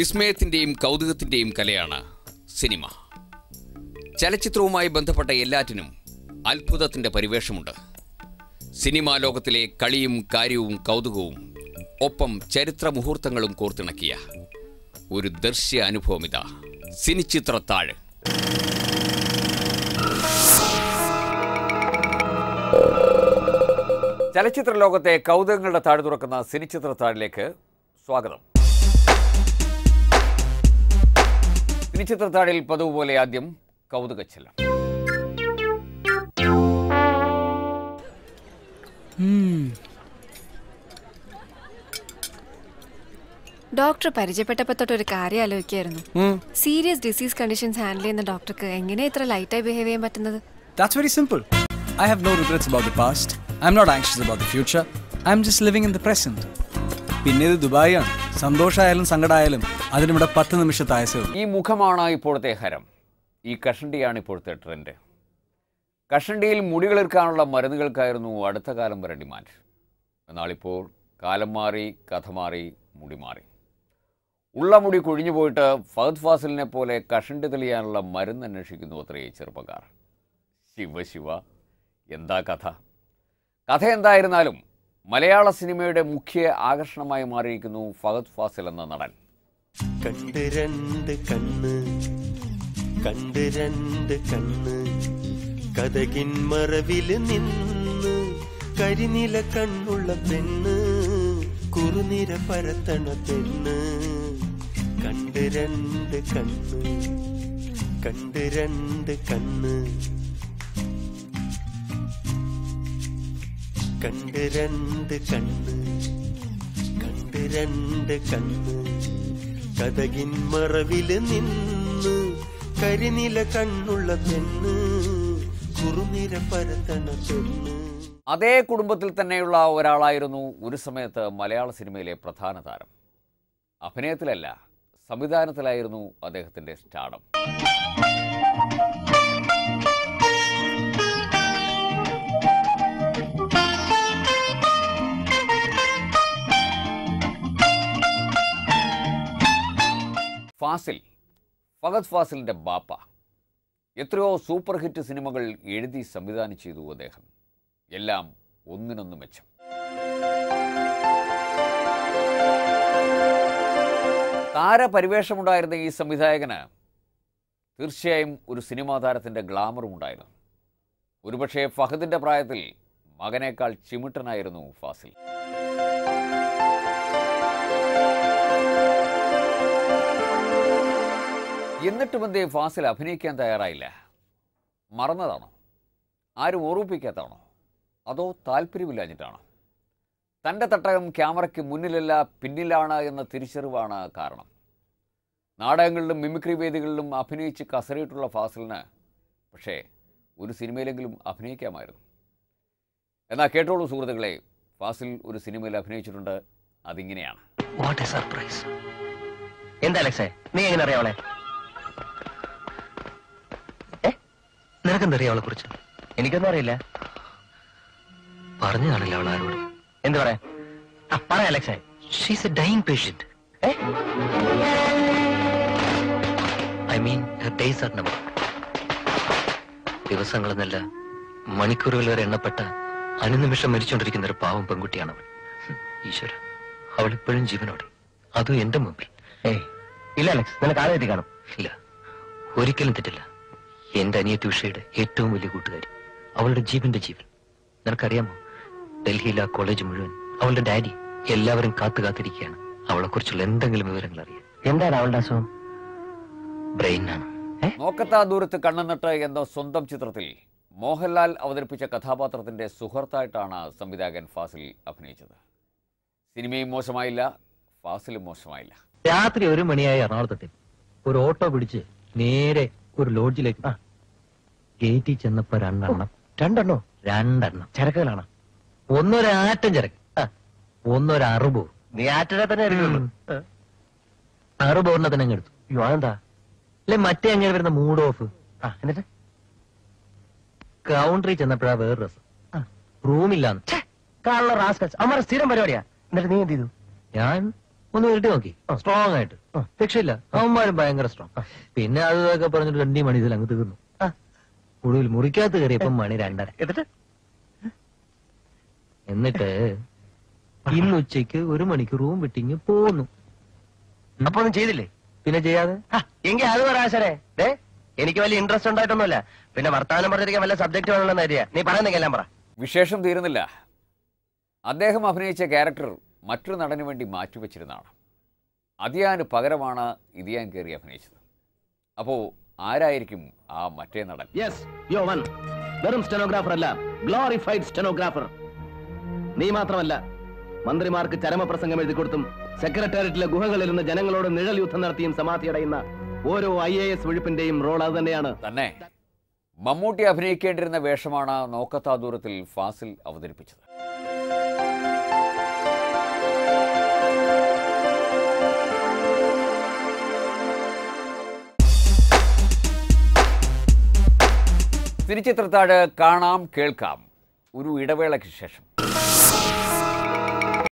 വിസ്മയത്തിൻ്റെയും കൗതുകത്തിൻ്റെയും കലയാണ് സിനിമ. ചലച്ചിത്രവുമായി ബന്ധപ്പെട്ട എല്ലാറ്റിനും അത്ഭുതത്തിൻ്റെ പരിവേഷമുണ്ട്. സിനിമാ ലോകത്തിലെ കളിയും കാര്യവും കൗതുകവും ഒപ്പം ചരിത്ര മുഹൂർത്തങ്ങളും കോർത്തിണക്കിയ ഒരു ദൃശ്യ അനുഭവമിതാ സിനിച്ചിത്രത്താഴ്. ചലച്ചിത്ര ലോകത്തെ കൗതുകങ്ങളുടെ താഴ് തുറക്കുന്ന സിനിച്ചിത്രത്താഴിലേക്ക് സ്വാഗതം. സിനിച്ചിത്രത്താഴിൽ പതിവ് പോലെ ആദ്യം കൗതുകച്ചെല്ലാം. ഡോക്ടർ പരിചയപ്പെട്ടപ്പോൾ തൊട്ടൊരു കാര്യം ആലോചിക്കായിരുന്നു. സീരിയസ് ഡിസീസ് കണ്ടീഷൻസ് ഹാൻഡിൽ ചെയ്യുന്ന ഡോക്ടർക്ക് എങ്ങനെ ഇത്ര ലൈറ്റായി ബിഹേവ് ചെയ്യാൻ പറ്റുന്നത്? That's very simple. I have no regrets about the past. I'm not anxious about the future. I'm just living in the present. പിന്നെ ഇത് ദുബായാണ്. സന്തോഷമായാലും സങ്കടമായാലും അതിനിവിടെ 10 നിമിഷത്തെ ആയുസേ ഉള്ളൂ. ഈ മുഖമാണ് ഇപ്പോഴത്തെ ഹരം. ഈ കഷണ്ടിയാണ് ഇപ്പോഴത്തെ ട്രെൻഡ്. കഷണ്ടിയിൽ മുടികളിർക്കാനുള്ള മരുന്നുകൾക്കായിരുന്നു അടുത്ത കാലം വരെ ഡിമാൻഡ്. എന്നാളിപ്പോൾ കാലം മാറി, കഥ മാറി, മുടി മാറി. ഉള്ള മുടി കൊഴിഞ്ഞു പോയിട്ട് ഫഹദ് ഫാസിലിനെ പോലെ കഷണ്ടി തെളിയാനുള്ള മരുന്ന് അന്വേഷിക്കുന്നു അത്രയേ ചെറുപ്പക്കാർ. ശിവ എന്താ കഥ? കഥ എന്തായിരുന്നാലും മലയാള സിനിമയുടെ മുഖ്യ ആകർഷണമായി മാറിയിരിക്കുന്നു ഫഹദ് ഫാസിൽ എന്ന നടൻ. കണ്ട് രണ്ട് കണ്ണ്, കണ്ട് രണ്ട് കണ്ണ്, കഥകിൻ മറവില് നിന്ന് കരിനില കണ്ണുള്ള പെണ്ണ്, കുറുനിര പരത്തണ പെണ്ണ്. കണ്ട് രണ്ട് കണ്ണ്, കണ്ട് രണ്ട് കണ്ണ്, കണ്ട് രണ്ട് കണ്ണ്, കണ്ട് രണ്ട് കണ്ണ്, കഥകിൻ മറവില് നിന്ന് കരിനില കണ്ണുള്ള പെണ്ണ്, കുറുനിര പരത്തണ പെണ്ണ്. അതേ കുടുംബത്തിൽ തന്നെയുള്ള ഒരാളായിരുന്നു ഒരു സമയത്ത് മലയാള സിനിമയിലെ പ്രധാന താരം. അഭിനയത്തിലല്ല, സംവിധാനത്തിലായിരുന്നു അദ്ദേഹത്തിൻ്റെ സ്റ്റാർഡം. ഫാസിൽ, ഫഹദ് ഫാസിലിൻ്റെ ബാപ്പ. എത്രയോ സൂപ്പർ ഹിറ്റ് സിനിമകൾ എഴുതി സംവിധാനം ചെയ്തു അദ്ദേഹം. എല്ലാം ഒന്നിനൊന്ന് മെച്ചം. താരപരിവേഷമുണ്ടായിരുന്ന ഈ സംവിധായകന് തീർച്ചയായും ഒരു സിനിമാ താരത്തിൻ്റെ ഗ്ലാമറും ഉണ്ടായിരുന്നു. ഒരുപക്ഷെ ഫഹദിൻ്റെ പ്രായത്തിൽ മകനേക്കാൾ ചിമിട്ടനായിരുന്നു ഫാസിൽ. എന്നിട്ടും എന്തേ ഫാസിൽ അഭിനയിക്കാൻ തയ്യാറായില്ല? മറന്നതാണോ? ആരും ഓർമ്മിപ്പിക്കാത്തതാണോ? അതോ താല്പര്യമില്ലാഞ്ഞിട്ടാണോ? തൻ്റെ തട്ടകം ക്യാമറയ്ക്ക് മുന്നിലല്ല പിന്നിലാണ് എന്ന തിരിച്ചറിവാണ് കാരണം. നാടകങ്ങളിലും മിമിക്രി വേദികളിലും അഭിനയിച്ച് കസറിയിട്ടുള്ള ഫാസിലിന് പക്ഷേ ഒരു സിനിമയിലെങ്കിലും അഭിനയിക്കാമായിരുന്നു. എന്നാൽ കേട്ടോളൂ സുഹൃത്തുക്കളെ, ഫാസിൽ ഒരു സിനിമയിൽ അഭിനയിച്ചിട്ടുണ്ട്. അതിങ്ങനെയാണ്. What A surprise! എന്താ അലക്സേ, നീ എങ്ങനെ അറിയാം അവളെ? നിനക്കെന്തറിയാം അവളെ കുറിച്ച്? എനിക്കൊന്നും അറിയില്ല. പറഞ്ഞു കാണില്ല അവൾ ആരോട്. എന്ത് പറയാ? പറയാ അലക്സേ. She's a dying patient. I mean her days are number. ദിവസങ്ങളെന്നല്ല മണിക്കൂറുകൾ വരെ എണ്ണപ്പെട്ട അനുനിമിഷം മരിച്ചുകൊണ്ടിരിക്കുന്ന ഒരു പാവം പെൺകുട്ടിയാണ് അവൾ. ഈശ്വര, അവൾ ഇപ്പോഴും ജീവനോടെ, അതും എന്റെ മുമ്പിൽ. ഇല്ല അലക്സ്, നിനക്ക് ആദ്യമായിട്ട് കാണും. ഇല്ല, ഒരിക്കലും തെറ്റില്ല. എന്റെ അനിയത്തി ഉഷയുടെ ഏറ്റവും വലിയ കൂട്ടുകാരി, അവളുടെ ജീവന്റെ ജീവൻ. നിനക്കറിയാമോ, ഡൽഹിയിലെ ആ കോളേജ് മുഴുവൻ അവളുടെ ഡാഡി എല്ലാവരും കാത്തിരിക്കുകയാണ് അവളെ കുറിച്ചുള്ള എന്തെങ്കിലും വിവരങ്ങൾ അറിയാൻ. എന്താണ് അവളുടെ അസുഖം? ബ്രെയിനാണ്. നോക്കത്താ ദൂരത്ത് കണ്ണുനട്ട് എന്ന സ്വന്തം ചിത്രത്തിൽ മോഹൻലാൽ അവതരിപ്പിച്ച കഥാപാത്രത്തിന്റെ സുഹൃത്തായിട്ടാണ് സംവിധായകൻ ഫാസിൽ അഭിനയിച്ചത്. സിനിമയും മോശമായില്ല, ഫാസിലും മോശമായില്ല. രാത്രി 1 മണിയായി എറണാകുളത്തെത്തി ഒരു ഓട്ടോ പിടിച്ച് നേരെ ഒരു ലോഡ്ജിലേക്ക് ഗേറ്റിൽ ചെന്നപ്പോ രണ്ടെണ്ണോ ചരക്കുകളാണ്. ഒന്നൊരാറ്റം ചരക്ക്, ഒന്നൊരറുബോ. നീ ആറ്റനെ തന്നെ അറുബോറിനെ തന്നെ അങ്ങ് എടുത്തു. എന്താ അല്ലെ, മറ്റേ അങ്ങനെ വരുന്ന മൂഡ് ഓഫ്. എന്നിട്ട് കൗണ്ടറിൽ ചെന്നപ്പോഴാ വേറെ രസം. റൂമില്ലാന്ന്. സ്ഥിരം പരിപാടിയാ. എന്നിട്ട് നീ എന്ത് ചെയ്തു? ഞാൻ ഒന്ന് വരട്ടി നോക്കി സ്ട്രോങ് ആയിട്ട് രക്ഷയില്ല. അവന്മാരും ഭയങ്കര സ്ട്രോങ്. പിന്നെ അതൊക്കെ പറഞ്ഞിട്ട് 2 മണി ഇതിൽ അങ്ങ് തീർന്നു. ഒടുവിൽ മുറിക്കകത്ത് കയറിയപ്പം മണി 2:30. എന്നിട്ട് ഇന്ന് ഉച്ചയ്ക്ക് 1 മണിക്ക് റൂം വിട്ടിങ് പോന്നു. അപ്പൊ ഒന്നും ചെയ്തില്ലേ? പിന്നെ ചെയ്യാതെ എങ്കിൽ അത് പറയാശരേ. എനിക്ക് വലിയ ഇൻട്രസ്റ്റ് ഉണ്ടായിട്ടൊന്നുമില്ല. പിന്നെ വർത്തമാനം പറഞ്ഞിരിക്കാൻ വല്ല സബ്ജക്ട് വേണമെന്ന് അറിയാ. നീ പറയുന്നെല്ലാം പറ. വിശേഷം തീരുന്നില്ല. അദ്ദേഹം അഭിനയിച്ച ക്യാരക്ടർ മറ്റൊരു നടന് വേണ്ടി മാറ്റിവെച്ചിരുന്നതാണ്. അതിയാന് പകരമാണ് ഇതിയാൻ കയറി അഭിനയിച്ചത്. അപ്പോൾ ആരായിരിക്കും ആ മറ്റേ നടൻ? യെസ്, യോ വൺ. വെറും സ്റ്റെനോഗ്രാഫർ അല്ല, ഗ്ലോറിഫൈഡ് സ്റ്റെനോഗ്രാഫർ. നീ മാത്രമല്ല, മന്ത്രിമാർക്ക് ചരമപ്രസംഗം എഴുതി കൊടുത്തും സെക്രട്ടേറിയറ്റിലെ ഗുഹകളിൽ നിന്ന് ജനങ്ങളോട് നിഴൽ യുദ്ധം നടത്തിയും സമാധിയടയുന്ന ഓരോ IAS വിഴുപ്പിന്റെയും റോൾ അത് തന്നെയാണ്. തന്നെ മമ്മൂട്ടി അഭിനയിക്കേണ്ടിരുന്ന വേഷമാണ് നോക്കത്താ ദൂരത്തിൽ ഫാസിൽ അവതരിപ്പിച്ചത്. തിരുച്ചിത്രത്താഴ് കാണാം കേൾക്കാം ഒരു ഇടവേളയ്ക്ക് ശേഷം.